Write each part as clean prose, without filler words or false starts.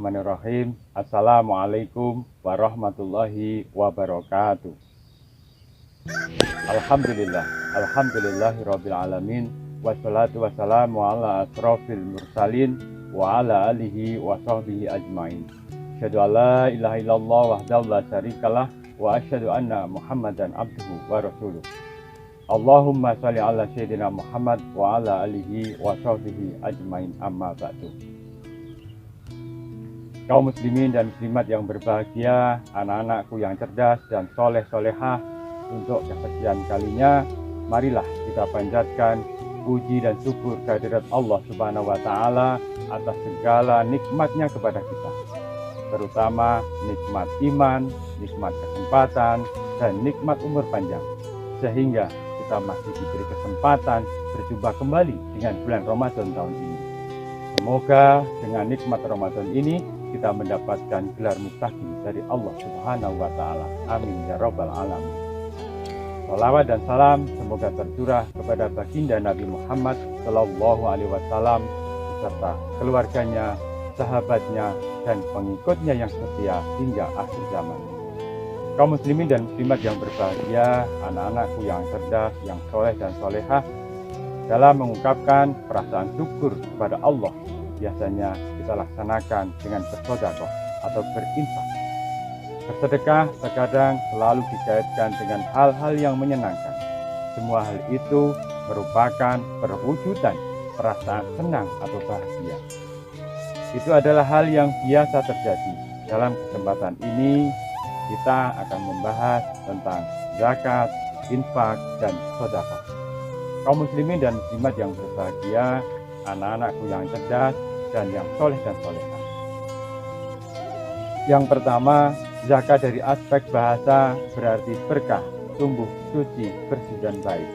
Bismillahirrahmanirrahim. Assalamualaikum warahmatullahi wabarakatuh. Alhamdulillahirabbil alamin. Wassalatu wassalamu ala asrofil mursalin wa ala alihi wa sahbihi ajmain. Asyhadu an la ilaha illallah wahdahu la syarikalah wa asyhadu anna Muhammadan abduhu wa rasuluh. Allahumma shalli ala sayyidina Muhammad wa ala alihi wa sahbihi ajmain, amma ba'du. Kaum muslimin dan muslimat yang berbahagia, anak-anakku yang cerdas dan soleh-solehah, untuk kesekian kalinya marilah kita panjatkan puji dan syukur kehadirat Allah Subhanahu wa taala atas segala nikmatnya kepada kita, terutama nikmat iman, nikmat kesempatan, dan nikmat umur panjang, sehingga kita masih diberi kesempatan berjumpa kembali dengan bulan Ramadan tahun ini. Semoga dengan nikmat Ramadan ini kita mendapatkan gelar mustaqim dari Allah Subhanahu wa taala. Amin ya rabbal alamin. Salawat dan salam semoga tercurah kepada baginda Nabi Muhammad Sallallahu Alaihi Wasallam beserta keluarganya, sahabatnya, dan pengikutnya yang setia hingga akhir zaman. Kaum muslimin dan muslimat yang berbahagia, anak-anakku yang cerdas, yang soleh dan solehah, dalam mengungkapkan perasaan syukur kepada Allah, biasanya kita laksanakan dengan bersedekah atau berinfak. Bersedekah terkadang selalu dikaitkan dengan hal-hal yang menyenangkan. Semua hal itu merupakan perwujudan perasaan senang atau bahagia. Itu adalah hal yang biasa terjadi. Dalam kesempatan ini, kita akan membahas tentang zakat, infak, dan sedekah. Kaum muslimin dan muslimat yang berbahagia, anak-anakku yang cerdas dan yang soleh dan solehah. Yang pertama, zakat dari aspek bahasa berarti berkah, tumbuh, suci, bersih, dan baik.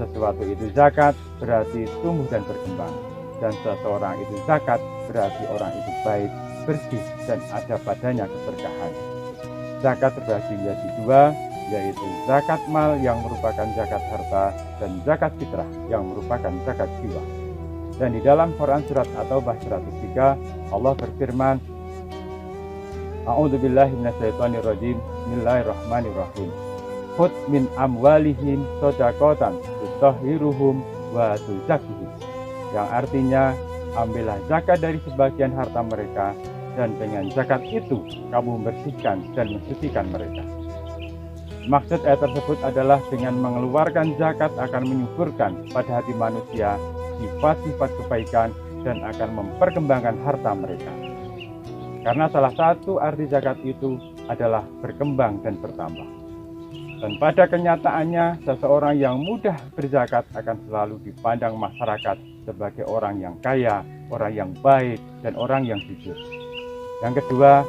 Sesuatu itu zakat berarti tumbuh dan berkembang. Dan seseorang itu zakat berarti orang itu baik, bersih, dan ada padanya keberkahan. Zakat terbagi menjadi dua, yaitu zakat mal yang merupakan zakat harta dan zakat fitrah yang merupakan zakat jiwa. Dan di dalam Quran surat At-Taubah 103, Allah berfirman, A'udzubillahi minasyaitonirrajim. Bismillahirrahmanirrahim. Khudh min amwalihim shadaqatan tutahhiruhum wa tuzakkihim. Yang artinya, ambillah zakat dari sebagian harta mereka, dan dengan zakat itu kamu membersihkan dan mensucikan mereka. Maksud ayat tersebut adalah dengan mengeluarkan zakat akan menyuburkan pada hati manusia sifat-sifat kebaikan dan akan memperkembangkan harta mereka. Karena salah satu arti zakat itu adalah berkembang dan bertambah. Dan pada kenyataannya, seseorang yang mudah berzakat akan selalu dipandang masyarakat sebagai orang yang kaya, orang yang baik, dan orang yang jujur. Yang kedua,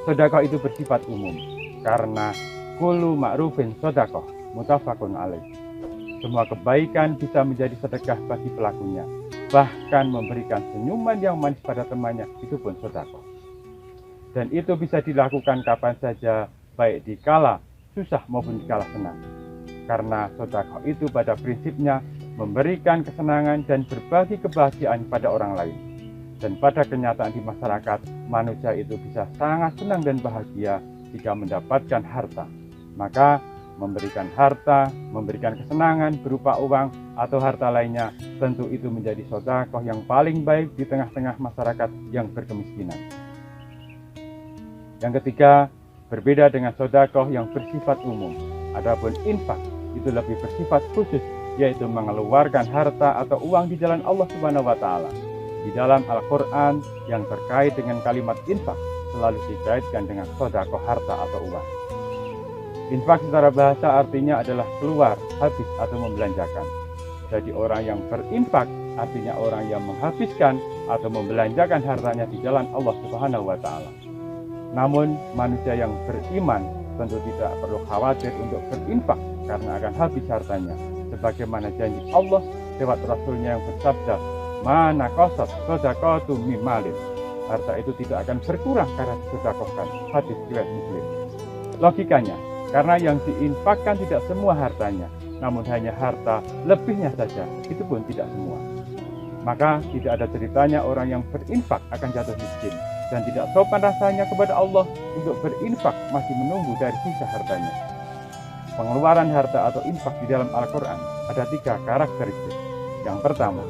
sedekah itu bersifat umum, karena kullu ma'rufin sedekah, muttafaqun alaih. Semua kebaikan bisa menjadi sedekah bagi pelakunya. Bahkan memberikan senyuman yang manis pada temannya, itu pun sedekah. Dan itu bisa dilakukan kapan saja, baik di kala susah maupun di kala senang. Karena sedekah itu pada prinsipnya memberikan kesenangan dan berbagi kebahagiaan pada orang lain. Dan pada kenyataan di masyarakat, manusia itu bisa sangat senang dan bahagia jika mendapatkan harta. Maka memberikan harta, memberikan kesenangan berupa uang atau harta lainnya, tentu itu menjadi sedekah yang paling baik di tengah-tengah masyarakat yang berkemiskinan. Yang ketiga, berbeda dengan sedekah yang bersifat umum. Adapun infak itu lebih bersifat khusus, yaitu mengeluarkan harta atau uang di jalan Allah Subhanahu wa taala. Di dalam Al-Qur'an yang terkait dengan kalimat infak selalu dikaitkan dengan sedekah harta atau uang. Infak secara bahasa artinya adalah keluar, habis, atau membelanjakan. Jadi orang yang berinfak artinya orang yang menghabiskan atau membelanjakan hartanya di jalan Allah Subhanahu wa taala. Namun manusia yang beriman tentu tidak perlu khawatir untuk berinfak karena akan habis hartanya. Sebagaimana janji Allah lewat Rasulnya yang bersabda, "Mana qasat shadaqatu min malin." Harta itu tidak akan berkurang karena disedekahkan. Hadis riwayat Muslim. Logikanya, karena yang diinfakkan tidak semua hartanya, namun hanya harta lebihnya saja, itu pun tidak semua. Maka tidak ada ceritanya orang yang berinfak akan jatuh miskin, dan tidak sopan rasanya kepada Allah untuk berinfak masih menunggu dari sisa hartanya. Pengeluaran harta atau infak di dalam Al-Quran ada 3 karakteristik. Yang pertama,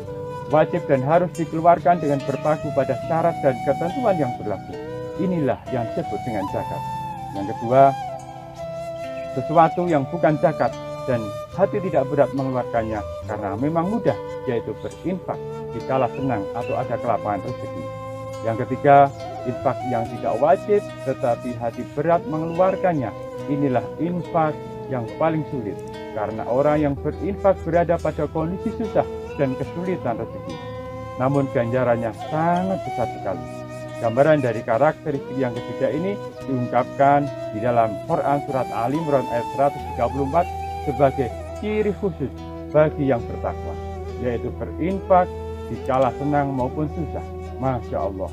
wajib dan harus dikeluarkan dengan berpaku pada syarat dan ketentuan yang berlaku. Inilah yang disebut dengan zakat. Yang kedua, sesuatu yang bukan zakat dan hati tidak berat mengeluarkannya karena memang mudah, yaitu berinfak dikala senang atau ada kelapangan rezeki. Yang ketiga, infak yang tidak wajib tetapi hati berat mengeluarkannya. Inilah infak yang paling sulit, karena orang yang berinfak berada pada kondisi susah dan kesulitan rezeki. Namun ganjarannya sangat besar sekali. Gambaran dari karakteristik yang ketiga ini diungkapkan di dalam Quran Surat Ali Imran ayat 134 sebagai ciri khusus bagi yang bertakwa, yaitu berinfak dikala senang maupun susah. Masya Allah.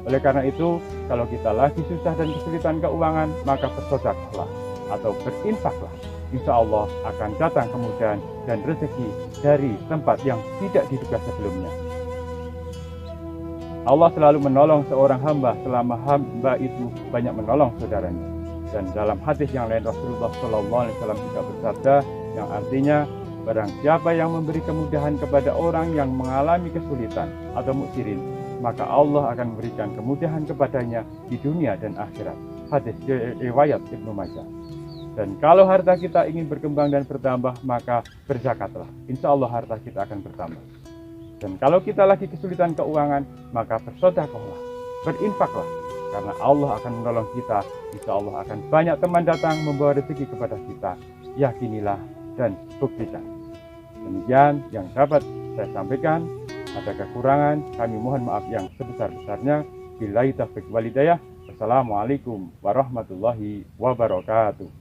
Oleh karena itu, kalau kita lagi susah dan kesulitan keuangan, maka bersedekahlah atau berinfaklah. Insya Allah akan datang kemudahan dan rezeki dari tempat yang tidak diduga sebelumnya. Allah selalu menolong seorang hamba selama hamba itu banyak menolong saudaranya. Dan dalam hadis yang lain Rasulullah SAW juga bersabda, yang artinya barang siapa yang memberi kemudahan kepada orang yang mengalami kesulitan atau muksirin, maka Allah akan memberikan kemudahan kepadanya di dunia dan akhirat. Hadis riwayat Ibnu Majah. Dan kalau harta kita ingin berkembang dan bertambah, maka berzakatlah. Insya Allah harta kita akan bertambah. Dan kalau kita lagi kesulitan keuangan, maka bersedekahlah, berinfaklah. Karena Allah akan menolong kita. Insya Allah akan banyak teman datang membawa rezeki kepada kita. Yakinilah dan buktikan. Demikian yang dapat saya sampaikan. Ada kekurangan, kami mohon maaf yang sebesar-besarnya. Billahi taufiq wal hidayah. Wassalamualaikum warahmatullahi wabarakatuh.